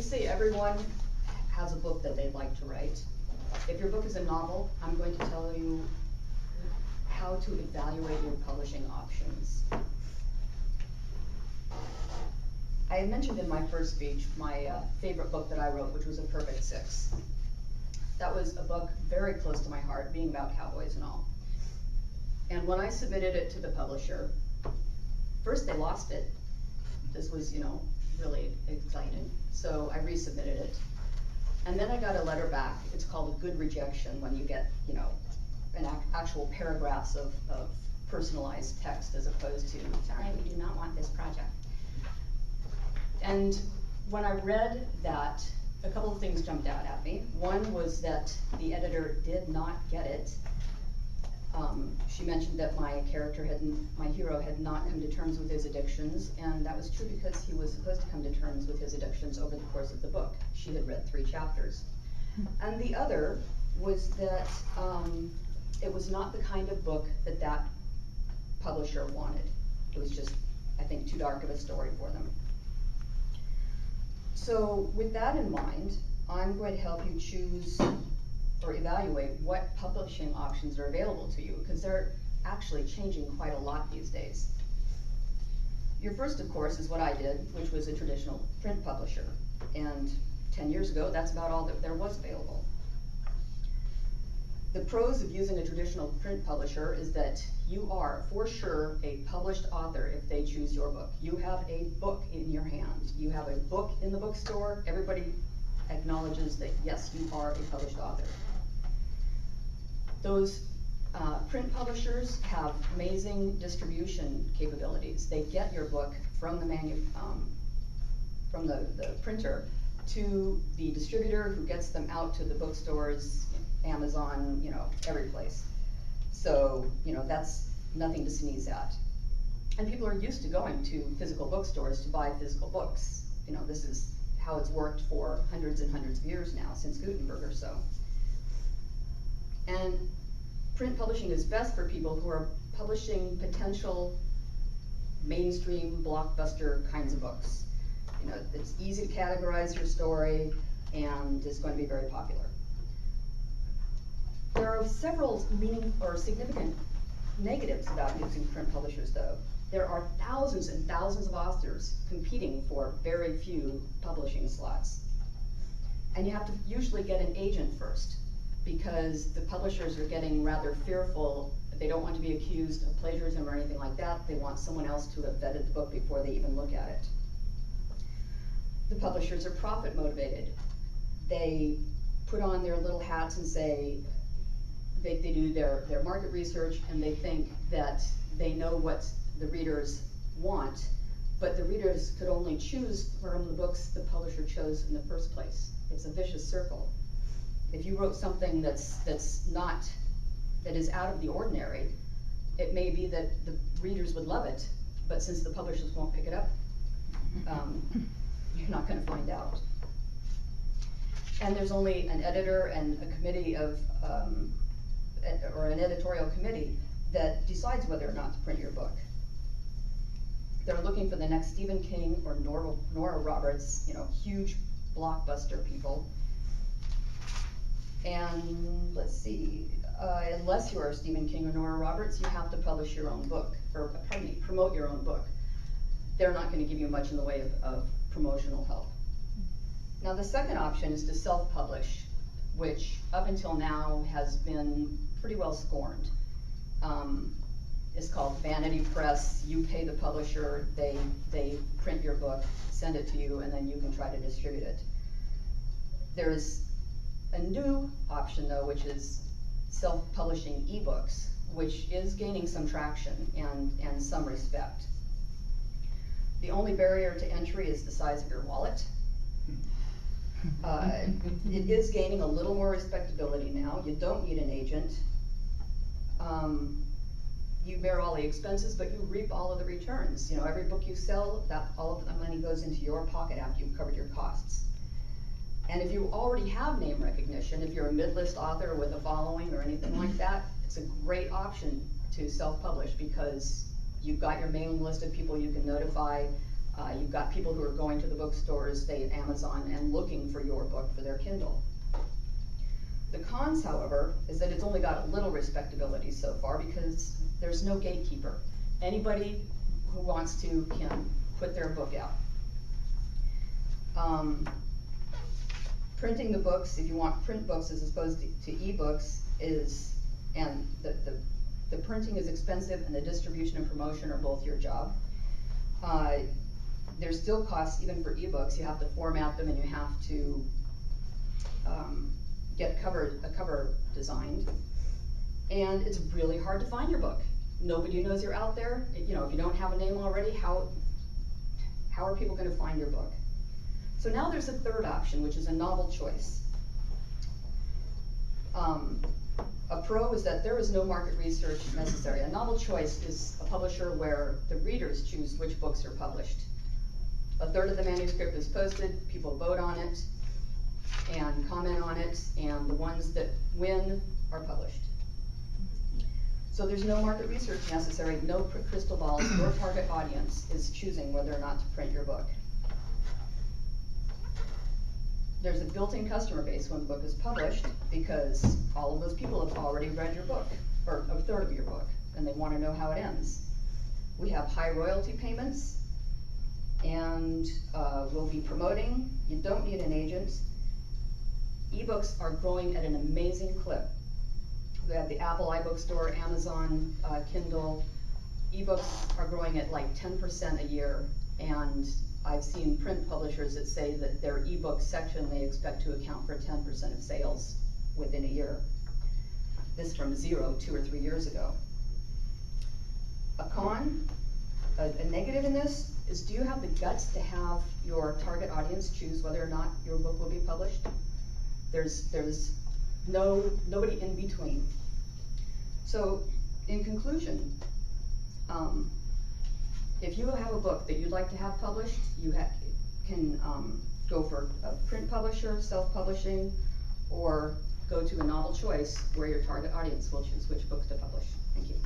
They say everyone has a book that they'd like to write. If your book is a novel, I'm going to tell you how to evaluate your publishing options. I had mentioned in my first speech my favorite book that I wrote, which was A Perfect Six. That was a book very close to my heart, being about cowboys and all. And when I submitted it to the publisher, first they lost it. This was, really exciting. So I resubmitted it. And then I got a letter back. It's called a good rejection, when you get, an actual paragraphs of personalized text as opposed to, sorry, we do not want this project. And when I read that, a couple of things jumped out at me. One was that the editor did not get it. She mentioned that my hero had not come to terms with his addictions, and that was true because he was supposed to come to terms with his addictions over the course of the book. She had read 3 chapters. And the other was that it was not the kind of book that that publisher wanted. It was just, I think, too dark of a story for them. So with that in mind, I'm going to help you choose or evaluate what publishing options are available to you, because they're actually changing quite a lot these days. Your first, of course, is what I did, which was a traditional print publisher. And 10 years ago, that's about all that there was available. The pros of using a traditional print publisher is that you are, for sure, a published author if they choose your book. You have a book in your hand. You have a book in the bookstore. Everybody acknowledges that, yes, you are a published author. Those print publishers have amazing distribution capabilities. They get your book from the printer to the distributor, who gets them out to the bookstores, Amazon, every place. So, that's nothing to sneeze at. And people are used to going to physical bookstores to buy physical books. This is how it's worked for hundreds and hundreds of years now, since Gutenberg or so. And print publishing is best for people who are publishing potential mainstream blockbuster kinds of books. It's easy to categorize your story, and it's going to be very popular. There are several significant negatives about using print publishers, though. There are thousands and thousands of authors competing for very few publishing slots. And you have to usually get an agent first, because the publishers are getting rather fearful. They don't want to be accused of plagiarism or anything like that. They want someone else to have vetted the book before they even look at it. The publishers are profit motivated. They put on their little hats and say, they do their market research, and they think that they know what the readers want, but the readers could only choose from the books the publisher chose in the first place. It's a vicious circle. If you wrote something that is out of the ordinary, it may be that the readers would love it, but since the publishers won't pick it up, you're not going to find out. And there's only an editor and a committee of, or an editorial committee that decides whether or not to print your book. They're looking for the next Stephen King or Nora Roberts, huge blockbuster people. And let's see, unless you are Stephen King or Nora Roberts, you have to publish your own book, or promote your own book. They're not going to give you much in the way of promotional help. Now, the second option is to self-publish, which up until now has been pretty well scorned. It's called vanity press. You pay the publisher, they print your book, send it to you, and then you can try to distribute it. There's a new option, though, which is self-publishing ebooks, which is gaining some traction and some respect. The only barrier to entry is the size of your wallet. It is gaining a little more respectability now. You don't need an agent. You bear all the expenses, but you reap all of the returns. Every book you sell, all of the money goes into your pocket after you've covered your costs. And if you already have name recognition, if you're a mid-list author with a following or anything like that, it's a great option to self-publish, because you've got your mailing list of people you can notify. You've got people who are going to the bookstores, say at Amazon, and looking for your book for their Kindle. The cons, however, is that it's only got a little respectability so far because there's no gatekeeper. Anybody who wants to can put their book out. Printing the books, if you want print books as opposed to ebooks, and the printing is expensive and the distribution and promotion are both your job. There's still costs even for ebooks. You have to format them and you have to get a cover designed. And it's really hard to find your book. Nobody knows you're out there. You know, if you don't have a name already, how are people going to find your book? So now there's a third option, which is a novel choice. A pro is that there is no market research necessary. A novel choice is a publisher where the readers choose which books are published. A third of the manuscript is posted, people vote on it and comment on it, and the ones that win are published. So there's no market research necessary, no crystal balls. Your target audience is choosing whether or not to print your book. There's a built-in customer base when the book is published because all of those people have already read your book, or a third of your book, and they want to know how it ends. We have high royalty payments, and we'll be promoting. You don't need an agent. Ebooks are growing at an amazing clip. We have the Apple iBook Store, Amazon, Kindle. Ebooks are growing at like 10% a year, and I've seen print publishers that say that their ebook section they expect to account for 10% of sales within a year. This from 0 2 or 3 years ago. A con, a negative in this is, do you have the guts to have your target audience choose whether or not your book will be published? There's nobody in between. So in conclusion, if you have a book that you'd like to have published, you can go for a print publisher, self-publishing, or go to a novel choice where your target audience will choose which books to publish. Thank you.